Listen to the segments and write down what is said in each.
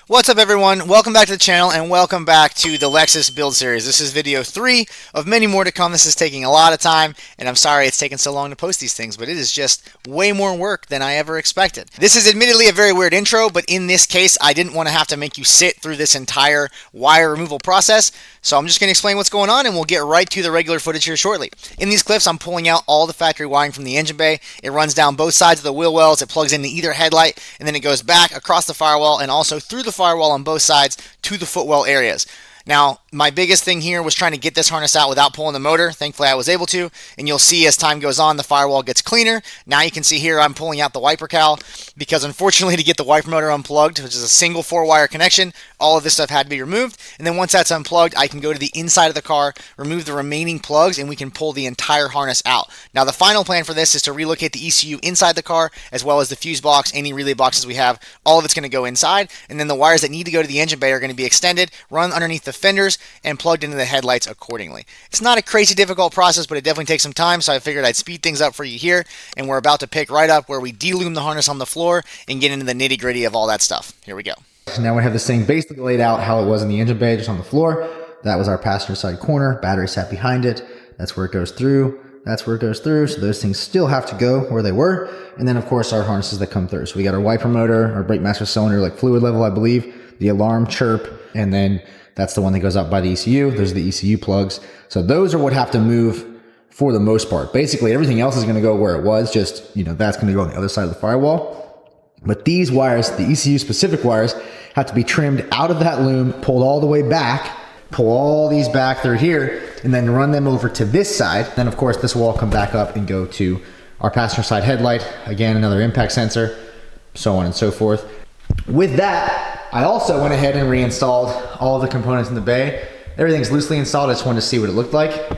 What's up everyone, welcome back to the channel and welcome back to the Lexus build series. This is video 3 of many more to come. This is taking a lot of time and I'm sorry it's taken so long to post these things, but it is just way more work than I ever expected. This is admittedly a very weird intro, but in this case I didn't want to have to make you sit through this entire wire removal process, so I'm just going to explain what's going on and we'll get right to the regular footage here shortly. In these clips I'm pulling out all the factory wiring from the engine bay. It runs down both sides of the wheel wells, it plugs into either headlight, and then it goes back across the firewall and also through the firewall on both sides to the footwell areas. Now, my biggest thing here was trying to get this harness out without pulling the motor. Thankfully, I was able to, and you'll see as time goes on, the firewall gets cleaner. Now you can see here I'm pulling out the wiper cowl because unfortunately to get the wiper motor unplugged, which is a single 4-wire connection, all of this stuff had to be removed. And then once that's unplugged, I can go to the inside of the car, remove the remaining plugs, and we can pull the entire harness out. Now, the final plan for this is to relocate the ECU inside the car, as well as the fuse box, any relay boxes we have, all of it's going to go inside. And then the wires that need to go to the engine bay are going to be extended, run underneath the fenders, and plugged into the headlights accordingly. It's not a crazy difficult process, but it definitely takes some time, so I figured I'd speed things up for you here, and we're about to pick right up where we delume the harness on the floor and get into the nitty-gritty of all that stuff. Here we go. Now we have this thing basically laid out how it was in the engine bay, just on the floor. That was our passenger side corner. Battery sat behind it. That's where it goes through. That's where it goes through. So those things still have to go where they were. And then of course our harnesses that come through. So we got our wiper motor, our brake master cylinder, like fluid level, I believe, the alarm chirp, and then that's the one that goes up by the ECU. Those are the ECU plugs. So those are what have to move for the most part. Basically everything else is going to go where it was, just, that's going to go on the other side of the firewall. But these wires, the ECU specific wires, have to be trimmed out of that loom, pulled all the way back, pull all these back through here, and then run them over to this side. Then of course this will all come back up and go to our passenger side headlight. Again, another impact sensor, so on and so forth. With that, I also went ahead and reinstalled all of the components in the bay. Everything's loosely installed. I just wanted to see what it looked like.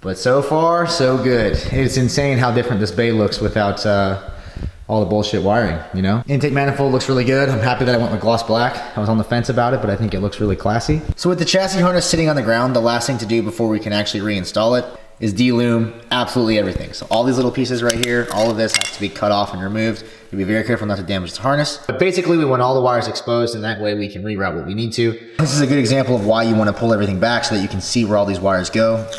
But so far, so good. It's insane how different this bay looks without all the bullshit wiring, Intake manifold looks really good. I'm happy that I went with gloss black. I was on the fence about it, but I think it looks really classy. So with the chassis harness sitting on the ground, the last thing to do before we can actually reinstall it is delume absolutely everything. So all these little pieces right here, all of this has to be cut off and removed. You be very careful not to damage the harness. But basically we want all the wires exposed, and that way we can reroute what we need to. This is a good example of why you want to pull everything back so that you can see where all these wires go.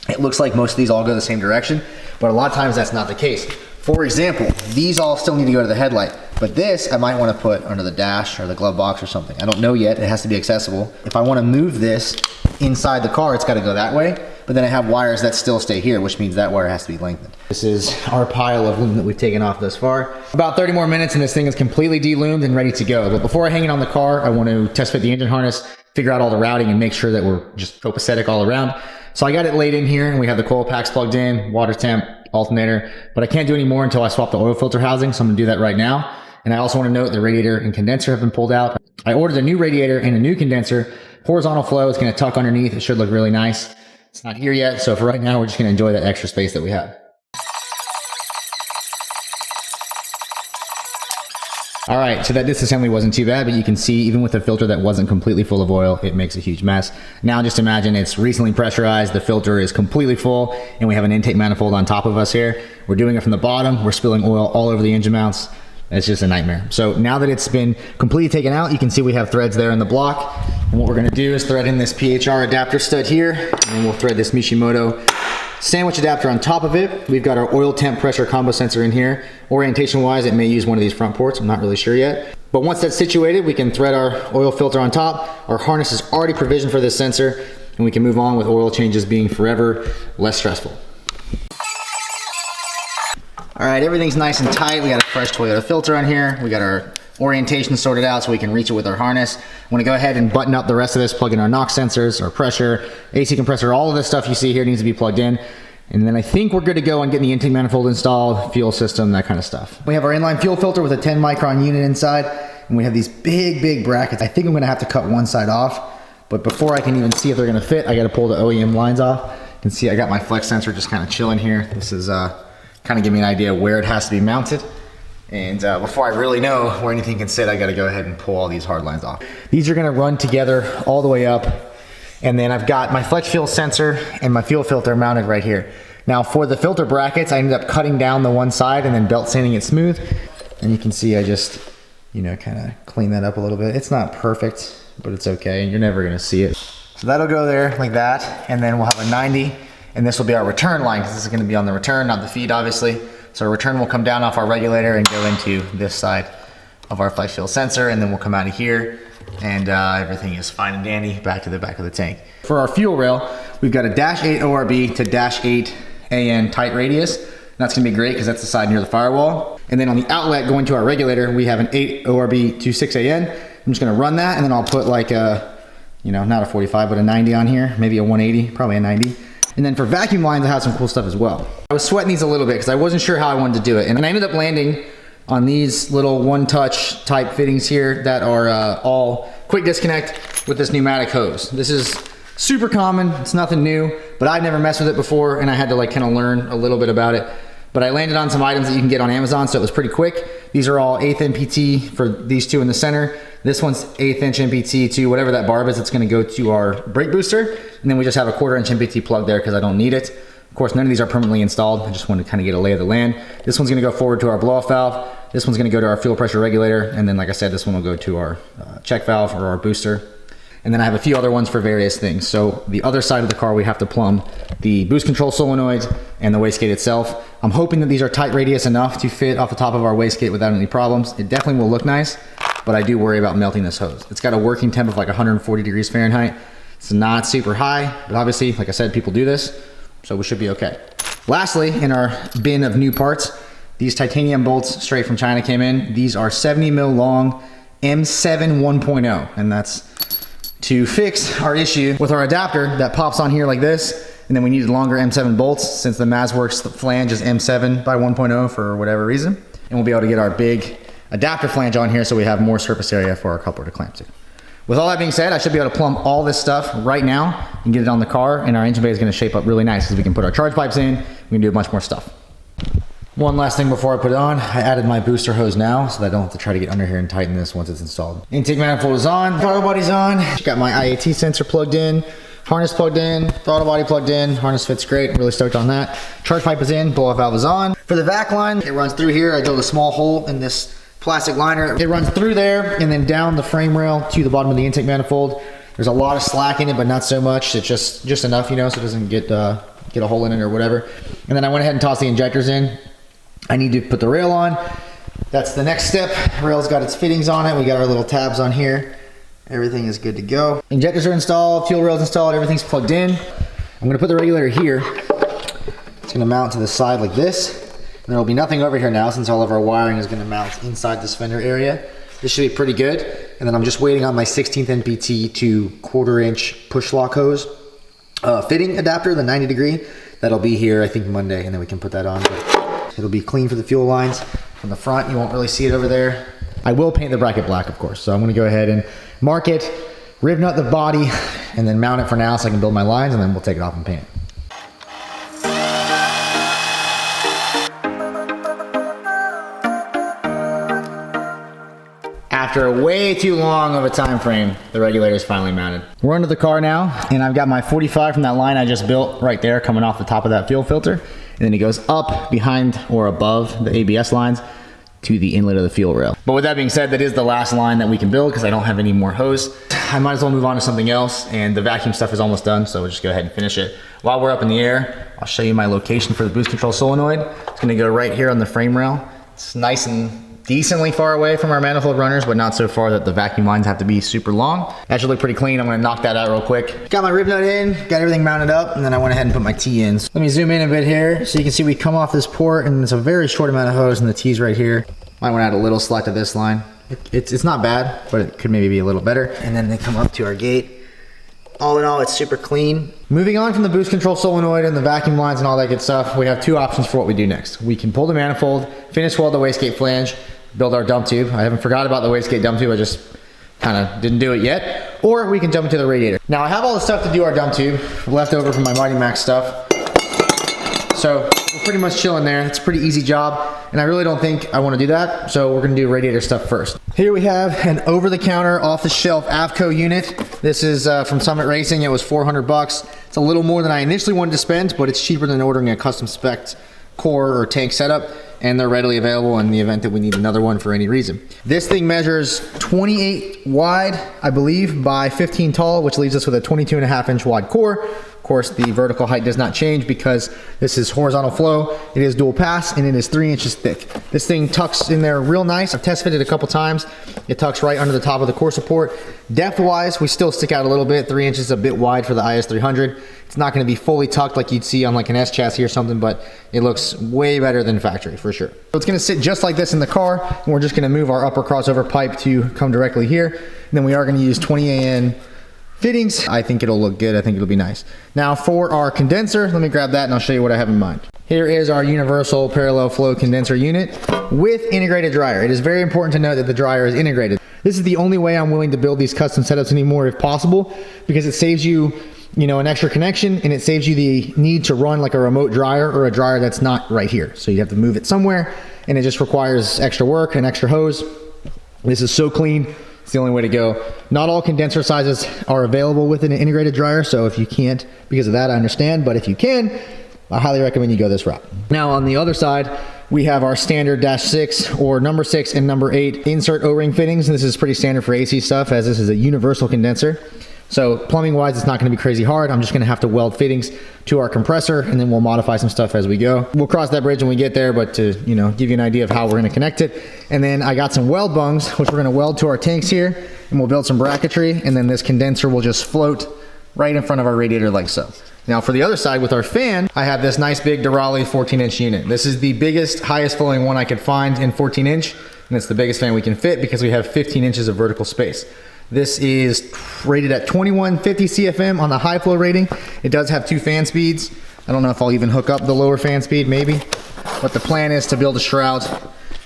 It looks like most of these all go the same direction, but a lot of times that's not the case. For example, these all still need to go to the headlight, but this I might want to put under the dash or the glove box or something. I don't know yet, it has to be accessible. If I want to move this inside the car, it's got to go that way, but then I have wires that still stay here, which means that wire has to be lengthened. This is our pile of loom that we've taken off thus far. About 30 more minutes and this thing is completely deloomed and ready to go. But before I hang it on the car, I want to test fit the engine harness, figure out all the routing, and make sure that we're just copacetic all around. So I got it laid in here, and we have the coil packs plugged in, water temp, alternator, but I can't do any more until I swap the oil filter housing, so I'm gonna do that right now. And I also want to note the radiator and condenser have been pulled out. I ordered a new radiator and a new condenser. Horizontal flow, it's gonna tuck underneath. It should look really nice. It's not here yet, so for right now, we're just gonna enjoy that extra space that we have. All right, so that disassembly wasn't too bad, but you can see even with a filter that wasn't completely full of oil, it makes a huge mess. Now just imagine it's recently pressurized, the filter is completely full, and we have an intake manifold on top of us here. We're doing it from the bottom, we're spilling oil all over the engine mounts. It's just a nightmare. So now that it's been completely taken out, you can see we have threads there in the block. And what we're gonna do is thread in this PHR adapter stud here, and then we'll thread this Mishimoto sandwich adapter on top of it. We've got our oil temp pressure combo sensor in here. Orientation wise, it may use one of these front ports. I'm not really sure yet. But once that's situated, we can thread our oil filter on top. Our harness is already provisioned for this sensor, and we can move on with oil changes being forever less stressful. All right, everything's nice and tight. We got a fresh Toyota filter on here. We got our orientation sorted out so we can reach it with our harness. I'm gonna go ahead and button up the rest of this, plug in our NOx sensors, our pressure, AC compressor, all of this stuff you see here needs to be plugged in. And then I think we're good to go on getting the intake manifold installed, fuel system, that kind of stuff. We have our inline fuel filter with a 10 micron unit inside, and we have these big brackets. I think I'm gonna have to cut one side off, but before I can even see if they're gonna fit, I gotta pull the OEM lines off. You can see I got my flex sensor just kind of chilling here. This is kind of give me an idea where it has to be mounted. And before I really know where anything can sit, I gotta go ahead and pull all these hard lines off. These are gonna run together all the way up. And then I've got my flex fuel sensor and my fuel filter mounted right here. Now for the filter brackets, I ended up cutting down the one side and then belt sanding it smooth. And you can see I just, kind of clean that up a little bit. It's not perfect, but it's okay. You're never gonna see it. So that'll go there like that, and then we'll have a 90, and this will be our return line, because this is gonna be on the return, not the feed, obviously. So our return will come down off our regulator and go into this side of our flex fuel sensor, and then we'll come out of here, and everything is fine and dandy back to the back of the tank. For our fuel rail, we've got a -8 ORB to -8 AN tight radius. That's gonna be great because that's the side near the firewall. And then on the outlet going to our regulator, we have an 8 ORB to 6 AN. I'm just gonna run that, and then I'll put like a, you know, not a 45, but a 90 on here, maybe a 180, probably a 90. And then for vacuum lines, I have some cool stuff as well. I was sweating these a little bit because I wasn't sure how I wanted to do it. And I ended up landing on these little one-touch type fittings here that are all quick disconnect with this pneumatic hose. This is super common, it's nothing new, but I'd never messed with it before, and I had to like kind of learn a little bit about it. But I landed on some items that you can get on Amazon, so it was pretty quick. These are all 1/8 MPT for these two in the center. This one's 1/8 inch MPT to whatever that barb is. It's gonna go to our brake booster. And then we just have a 1/4 inch MPT plug there because I don't need it. Of course, none of these are permanently installed. I just wanted to kind of get a lay of the land. This one's gonna go forward to our blow off valve. This one's gonna go to our fuel pressure regulator. And then, like I said, this one will go to our check valve or our booster. And then I have a few other ones for various things. So the other side of the car, we have to plumb the boost control solenoids and the wastegate itself. I'm hoping that these are tight radius enough to fit off the top of our wastegate without any problems. It definitely will look nice, but I do worry about melting this hose. It's got a working temp of like 140 degrees Fahrenheit. It's not super high, but obviously, like I said, people do this, so we should be okay. Lastly, in our bin of new parts, these titanium bolts straight from China came in. These are 70 mil long M7 1.0, and that's to fix our issue with our adapter that pops on here like this, and then we needed longer M7 bolts since the MazWorks flange is M7 by 1.0 for whatever reason. And we'll be able to get our big adapter flange on here so we have more surface area for our coupler to clamp to. With all that being said, I should be able to plumb all this stuff right now and get it on the car, and our engine bay is gonna shape up really nice because we can put our charge pipes in, we can do a bunch more stuff. One last thing before I put it on, I added my booster hose now so that I don't have to try to get under here and tighten this once it's installed. Intake manifold is on, throttle body's on, got my IAT sensor plugged in, harness plugged in, throttle body plugged in, harness fits great, I'm really stoked on that. Charge pipe is in, blow off valve is on. For the vac line, it runs through here. I drilled a small hole in this plastic liner. It runs through there and then down the frame rail to the bottom of the intake manifold. There's a lot of slack in it, but not so much. It's just enough, you know, so it doesn't get a hole in it or whatever. And then I went ahead and tossed the injectors in. I need to put the rail on. That's the next step. Rail's got its fittings on it. We got our little tabs on here. Everything is good to go. Injectors are installed, fuel rail's installed, everything's plugged in. I'm gonna put the regulator here. It's gonna mount to the side like this. And there'll be nothing over here now since all of our wiring is gonna mount inside this fender area. This should be pretty good. And then I'm just waiting on my 16th NPT to 1/4 inch push lock hose fitting adapter, the 90 degree. That'll be here, I think Monday, and then we can put that on. It'll be clean for the fuel lines. From the front, you won't really see it over there. I will paint the bracket black, of course. So I'm gonna go ahead and mark it, riv nut the body, and then mount it for now so I can build my lines, and then we'll take it off and paint it. After way too long of a time frame, the regulator is finally mounted. We're under the car now, and I've got my 45 from that line I just built right there coming off the top of that fuel filter. And then it goes up behind or above the ABS lines to the inlet of the fuel rail. But with that being said, that is the last line that we can build because I don't have any more hose. I might as well move on to something else, and the vacuum stuff is almost done, so we'll just go ahead and finish it. While we're up in the air, I'll show you my location for the boost control solenoid. It's gonna go right here on the frame rail. It's nice and decently far away from our manifold runners, but not so far that the vacuum lines have to be super long. That should look pretty clean. I'm gonna knock that out real quick. Got my rib nut in, got everything mounted up, and then I went ahead and put my T in. Let me zoom in a bit here so you can see we come off this port and it's a very short amount of hose and the T's right here. Might want to add a little slack to this line. It's not bad, but it could maybe be a little better. And then they come up to our gate. All in all, it's super clean. Moving on from the boost control solenoid and the vacuum lines and all that good stuff, we have two options for what we do next. We can pull the manifold, finish weld the wastegate flange, build our dump tube. I haven't forgot about the wastegate dump tube, I just kind of didn't do it yet. Or we can jump into the radiator. Now I have all the stuff to do our dump tube left over from my Mighty Max stuff. So we're pretty much chilling there. It's a pretty easy job, and I really don't think I want to do that. So we're gonna do radiator stuff first. Here we have an over-the-counter, off-the-shelf Avco unit. This is from Summit Racing. It was 400 bucks. It's a little more than I initially wanted to spend, but it's cheaper than ordering a custom spec core or tank setup. and they're readily available in the event that we need another one for any reason. This thing measures 28 wide, I believe, by 15 tall, which leaves us with a 22.5-inch wide core. Of course, the vertical height does not change because this is horizontal flow. It is dual pass, and it is 3 inches thick. This thing tucks in there real nice. I've test fitted a couple times. It tucks right under the top of the core support. Depth-wise, we still stick out a little bit. 3 inches is a bit wide for the IS300. It's not going to be fully tucked like you'd see on like an S chassis or something, but it looks way better than factory for sure. So it's going to sit just like this in the car, and we're just going to move our upper crossover pipe to come directly here. And then we are going to use 20 AN fittings. I think it'll look good. I think it'll be nice. Now for our condenser, let me grab that and I'll show you what I have in mind. Here is our universal parallel flow condenser unit with integrated dryer. It is very important to note that the dryer is integrated. This is the only way I'm willing to build these custom setups anymore if possible, because it saves you an extra connection, and it saves you the need to run like a remote dryer or a dryer that's not right here. So you have to move it somewhere, and it just requires extra work and extra hose. This is so clean. It's the only way to go. Not all condenser sizes are available with an integrated dryer, so if you can't because of that, I understand, but if you can, I highly recommend you go this route. Now on the other side, we have our standard -6 or number 6 and number 8 insert O-ring fittings, and this is pretty standard for AC stuff, as this is a universal condenser. So plumbing wise, it's not going to be crazy hard. I'm just going to have to weld fittings to our compressor, and then we'll modify some stuff as we go. We'll cross that bridge when we get there, but to give you an idea of how we're going to connect it. And then I got some weld bungs, which we're going to weld to our tanks here, and we'll build some bracketry, and then this condenser will just float right in front of our radiator like so. Now for the other side with our fan, I have this nice big Durali 14-inch unit. This is the biggest, highest flowing one I could find in 14-inch, and it's the biggest fan we can fit because we have 15 inches of vertical space. This is rated at 2150 CFM on the high flow rating. It does have 2 fan speeds. I don't know if I'll even hook up the lower fan speed, maybe. But the plan is to build a shroud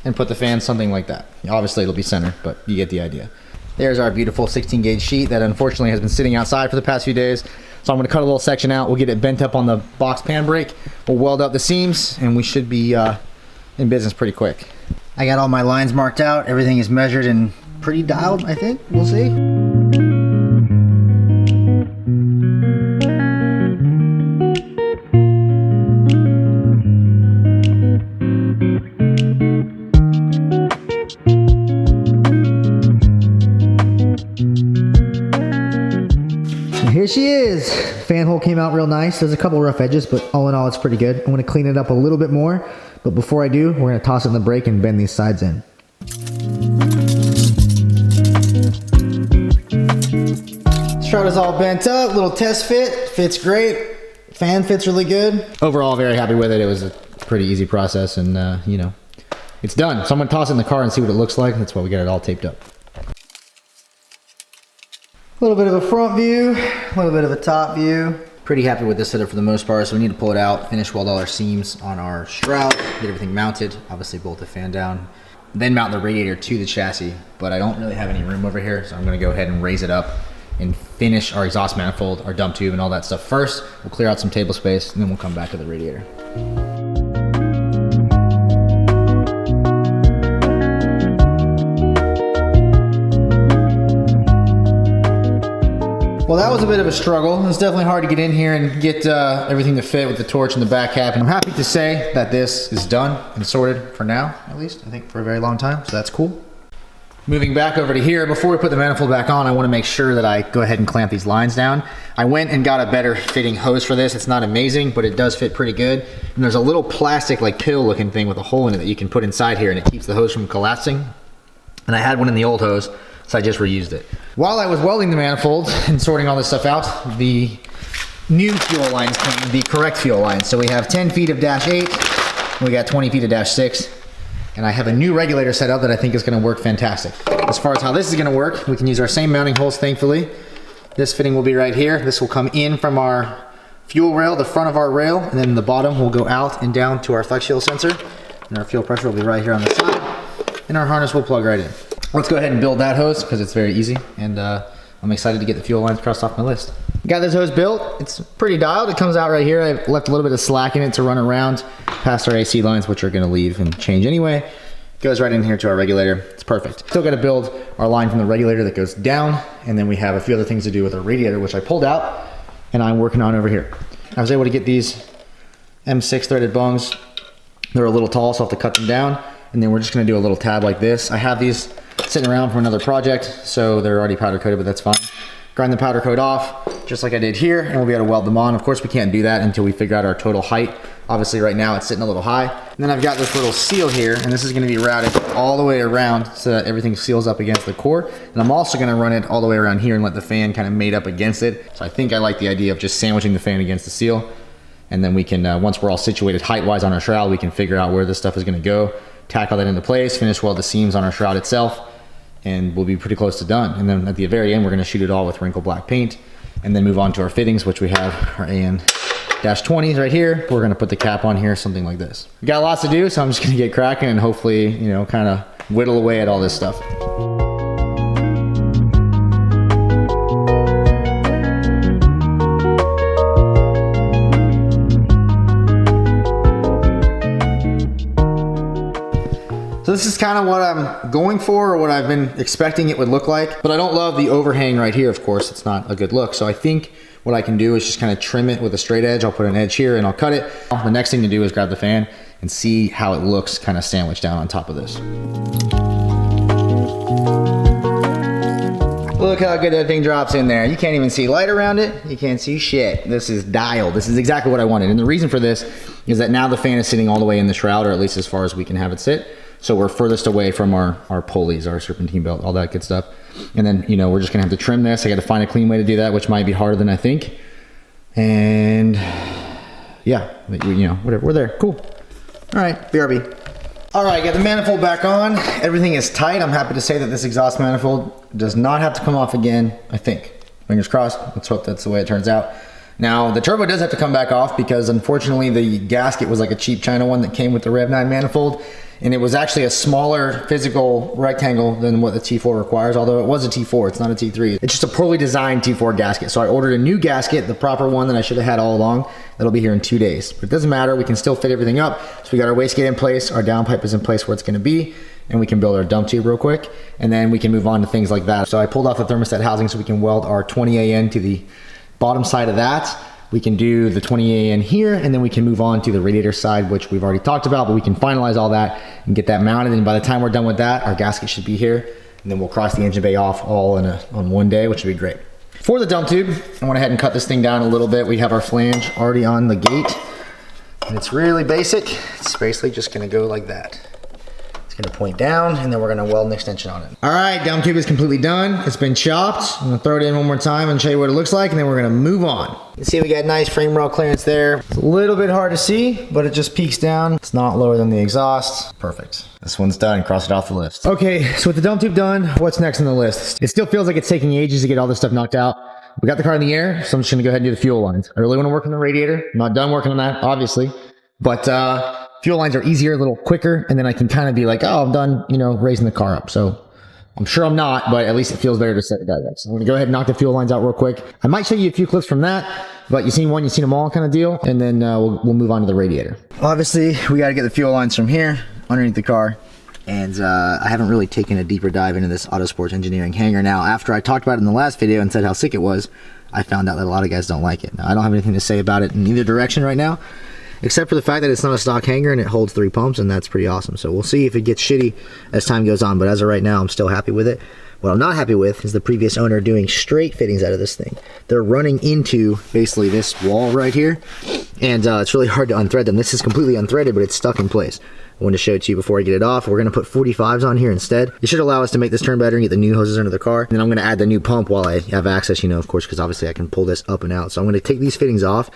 and put the fan something like that. Obviously it'll be center, but you get the idea. There's our beautiful 16 gauge sheet that unfortunately has been sitting outside for the past few days. So I'm gonna cut a little section out. We'll get it bent up on the box pan brake. We'll weld up the seams, and we should be in business pretty quick. I got all my lines marked out. Everything is measured and pretty dialed, I think. We'll see. Here she is. Fan hole came out real nice. There's a couple rough edges, but all in all, it's pretty good. I'm gonna clean it up a little bit more, but before I do, we're gonna toss it in the brake and bend these sides in. Shroud is all bent up, little test fit, fits great. Fan fits really good. Overall, very happy with it. It was a pretty easy process, and it's done. So I'm gonna toss it in the car and see what it looks like. That's why we got it all taped up. A little bit of a front view, a little bit of a top view. Pretty happy with this setup for the most part, so we need to pull it out, finish weld all our seams on our shroud, get everything mounted, obviously bolt the fan down, then mount the radiator to the chassis, but I don't really have any room over here, so I'm gonna go ahead and raise it up and finish our exhaust manifold, our dump tube, and all that stuff first. We'll clear out some table space, and then we'll come back to the radiator. Well, that was a bit of a struggle. It's definitely hard to get in here and get everything to fit with the torch and the back cap. And I'm happy to say that this is done and sorted for now, at least. I think for a very long time, so that's cool. Moving back over to here, before we put the manifold back on, I want to make sure that I go ahead and clamp these lines down. I went and got a better fitting hose for this. It's not amazing, but it does fit pretty good. And there's a little plastic like pill looking thing with a hole in it that you can put inside here, and it keeps the hose from collapsing. And I had one in the old hose, so I just reused it. While I was welding the manifold and sorting all this stuff out, the new fuel lines came, the correct fuel lines. So we have 10 feet of -8, and we got 20 feet of -6. And I have a new regulator set up that I think is gonna work fantastic. As far as how this is gonna work, we can use our same mounting holes, thankfully. This fitting will be right here. This will come in from our fuel rail, the front of our rail, and then the bottom will go out and down to our flex fuel sensor. And our fuel pressure will be right here on the side, and our harness will plug right in. Let's go ahead and build that hose because it's very easy, and I'm excited to get the fuel lines crossed off my list. Got this hose built. It's pretty dialed. It comes out right here. I've left a little bit of slack in it to run around past our AC lines, which are going to leave and change anyway. Goes right in here to our regulator. It's perfect. Still got to build our line from the regulator that goes down, and then we have a few other things to do with our radiator, which I pulled out, and I'm working on over here. I was able to get these M6 threaded bungs They're a little tall, so I'll have to cut them down. And then we're just gonna do a little tab like this. I have these sitting around from another project, so they're already powder coated, but that's fine. Grind the powder coat off, just like I did here, and we'll be able to weld them on. Of course, we can't do that until we figure out our total height. Obviously, right now it's sitting a little high. And then I've got this little seal here, and this is gonna be routed all the way around so that everything seals up against the core. And I'm also gonna run it all the way around here and let the fan kind of mate up against it. So I think I like the idea of just sandwiching the fan against the seal. And then we can, once we're all situated height-wise on our shroud, we can figure out where this stuff is gonna go, tackle that into place, finish weld the seams on our shroud itself, and we'll be pretty close to done. And then at the very end, we're gonna shoot it all with wrinkle black paint and then move on to our fittings, which we have our AN-20s right here. We're gonna put the cap on here, something like this. We got lots to do, so I'm just gonna get cracking and hopefully, you know, kind of whittle away at all this stuff. So this is kind of what I'm going for, or what I've been expecting it would look like. But I don't love the overhang right here, of course. It's not a good look. So I think what I can do is just kind of trim it with a straight edge. I'll put an edge here and I'll cut it. The next thing to do is grab the fan and see how it looks kind of sandwiched down on top of this. Look how good that thing drops in there. You can't even see light around it. You can't see shit. This is dialed. This is exactly what I wanted. And the reason for this is that now the fan is sitting all the way in the shroud, or at least as far as we can have it sit. So we're furthest away from our pulleys, our serpentine belt, all that good stuff. And then, you know, we're just gonna have to trim this. I gotta find a clean way to do that, which might be harder than I think. And yeah, you know, whatever, we're there, cool. All right, BRB. All right, got the manifold back on. Everything is tight. I'm happy to say that this exhaust manifold does not have to come off again, I think. Fingers crossed, let's hope that's the way it turns out. Now, the turbo does have to come back off because unfortunately the gasket was like a cheap China one that came with the Rev 9 manifold. And it was actually a smaller physical rectangle than what the T4 requires, although it was a T4, it's not a T3. It's just a poorly designed T4 gasket. So I ordered a new gasket, the proper one that I should have had all along. That'll be here in 2 days. But it doesn't matter, we can still fit everything up. So we got our wastegate in place, our downpipe is in place where it's gonna be, and we can build our dump tube real quick, and then we can move on to things like that. So I pulled off the thermostat housing so we can weld our 20 AN to the bottom side of that. We can do the 20 AN here, and then we can move on to the radiator side, which we've already talked about, but we can finalize all that and get that mounted. And by the time we're done with that, our gasket should be here, and then we'll cross the engine bay off all on one day, which would be great. For the dump tube, I went ahead and cut this thing down a little bit. We have our flange already on the gate, and it's really basic. It's basically just gonna go like that. It's gonna point down, and then we're gonna weld an extension on it. All right, dump tube is completely done. It's been chopped. I'm gonna throw it in one more time and show you what it looks like, and then we're gonna move on. You see we got nice frame rail clearance there. It's a little bit hard to see, but it just peaks down. It's not lower than the exhaust. Perfect. This one's done, cross it off the list. Okay, so with the dump tube done, what's next on the list? It still feels like it's taking ages to get all this stuff knocked out. We got the car in the air, so I'm just gonna go ahead and do the fuel lines. I really wanna work on the radiator. I'm not done working on that, obviously, but fuel lines are easier, a little quicker, and then I can kind of be like, oh, I'm done, you know, raising the car up. So I'm sure I'm not, but at least it feels better to set it that way. So I'm gonna go ahead and knock the fuel lines out real quick. I might show you a few clips from that, but you've seen one, you've seen them all kind of deal, and then we'll move on to the radiator. Obviously, we gotta get the fuel lines from here, underneath the car, and I haven't really taken a deeper dive into this Autosports Engineering hanger. Now, after I talked about it in the last video and said how sick it was, I found out that a lot of guys don't like it. Now, I don't have anything to say about it in either direction right now, except for the fact that it's not a stock hanger and it holds 3 pumps, and that's pretty awesome. So we'll see if it gets shitty as time goes on, but as of right now, I'm still happy with it. What I'm not happy with is the previous owner doing straight fittings out of this thing. They're running into basically this wall right here, and it's really hard to unthread them. This is completely unthreaded, but it's stuck in place. I wanted to show it to you before I get it off. We're gonna put 45s on here instead. It should allow us to make this turn better and get the new hoses under the car. And then I'm gonna add the new pump while I have access, you know, of course, because obviously I can pull this up and out. So I'm gonna take these fittings off,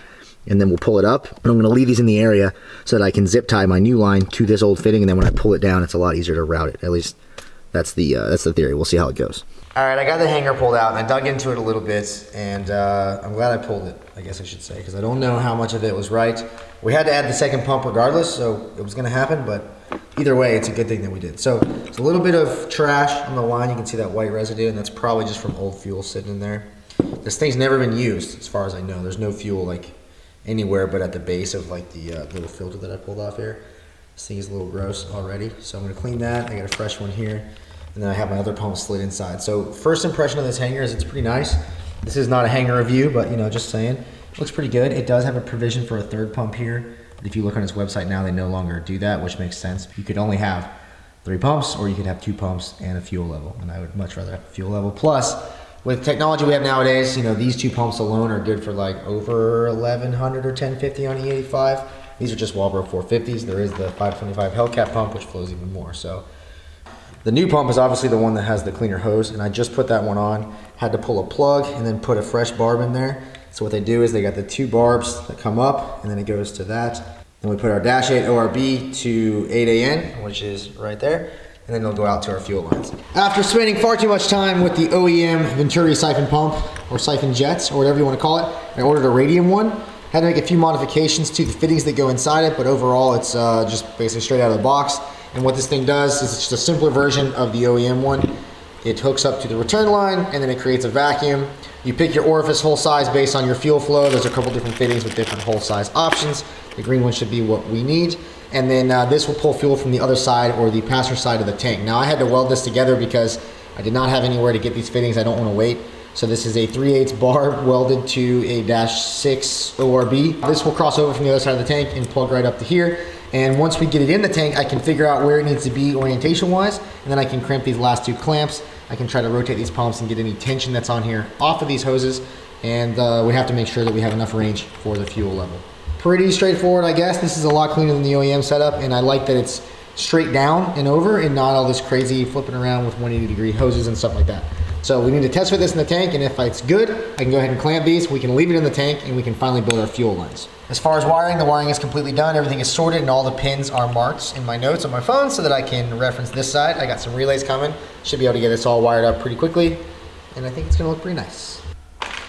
and then we'll pull it up, and I'm gonna leave these in the area so that I can zip tie my new line to this old fitting, and then when I pull it down, it's a lot easier to route it. At least that's the theory. We'll see how it goes. All right, I got the hanger pulled out, and I dug into it a little bit, and I'm glad I pulled it, I guess I should say, because I don't know how much of it was right. We had to add the second pump regardless, so it was gonna happen, but either way, it's a good thing that we did. So it's a little bit of trash on the line. You can see that white residue, and that's probably just from old fuel sitting in there. This thing's never been used, as far as I know. There's no fuel like anywhere but at the base of like the little filter that I pulled off here. This thing is a little gross already, so I'm gonna clean that. I got a fresh one here, and then I have my other pump slid inside. So first impression of this hanger is it's pretty nice. This is not a hanger review, but you know, just saying, it looks pretty good. It does have a provision for a third pump here. If you look on his website now, they no longer do that, which makes sense. You could only have 3 pumps, or you could have 2 pumps and a fuel level, and I would much rather have a fuel level. Plus, with technology we have nowadays, you know, these 2 pumps alone are good for like over 1100 or 1050 on E85. These are just Walbro 450s. There is the 525 Hellcat pump, which flows even more. So the new pump is obviously the one that has the cleaner hose, and I just put that one on. Had to pull a plug and then put a fresh barb in there. So what they do is they got the 2 barbs that come up, and then it goes to that. Then we put our dash 8 ORB to 8AN, which is right there, and then it'll go out to our fuel lines. After spending far too much time with the OEM Venturi siphon pump, or siphon jets, or whatever you want to call it, I ordered a radium one. Had to make a few modifications to the fittings that go inside it, but overall it's just basically straight out of the box. And what this thing does is it's just a simpler version of the OEM one. It hooks up to the return line, and then it creates a vacuum. You pick your orifice hole size based on your fuel flow. There's a couple different fittings with different hole size options. The green one should be what we need. And then this will pull fuel from the other side, or the passenger side of the tank. Now I had to weld this together because I did not have anywhere to get these fittings. I don't want to wait. So this is a 3/8 bar welded to a dash 6 ORB. This will cross over from the other side of the tank and plug right up to here. And once we get it in the tank, I can figure out where it needs to be orientation wise, and then I can crimp these last 2 clamps. I can try to rotate these pumps and get any tension that's on here off of these hoses. And we have to make sure that we have enough range for the fuel level. Pretty straightforward, I guess. This is a lot cleaner than the OEM setup, and I like that it's straight down and over and not all this crazy flipping around with 180-degree hoses and stuff like that. So we need to test fit this in the tank, and if it's good, I can go ahead and clamp these. We can leave it in the tank, and we can finally build our fuel lines. As far as wiring, the wiring is completely done. Everything is sorted, and all the pins are marked in my notes on my phone so that I can reference this side. I got some relays coming. Should be able to get this all wired up pretty quickly, and I think it's gonna look pretty nice.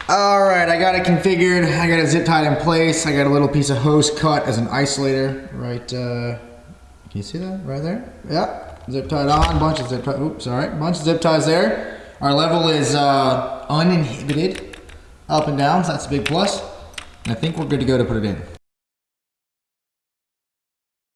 All right, I got it configured. I got it zip tied in place. I got a little piece of hose cut as an isolator, right, can you see that right there? Yeah, zip tied on, bunch of zip ties, oops, sorry, bunch of zip ties there. Our level is uninhibited, up and down, so that's a big plus. And I think we're good to go to put it in.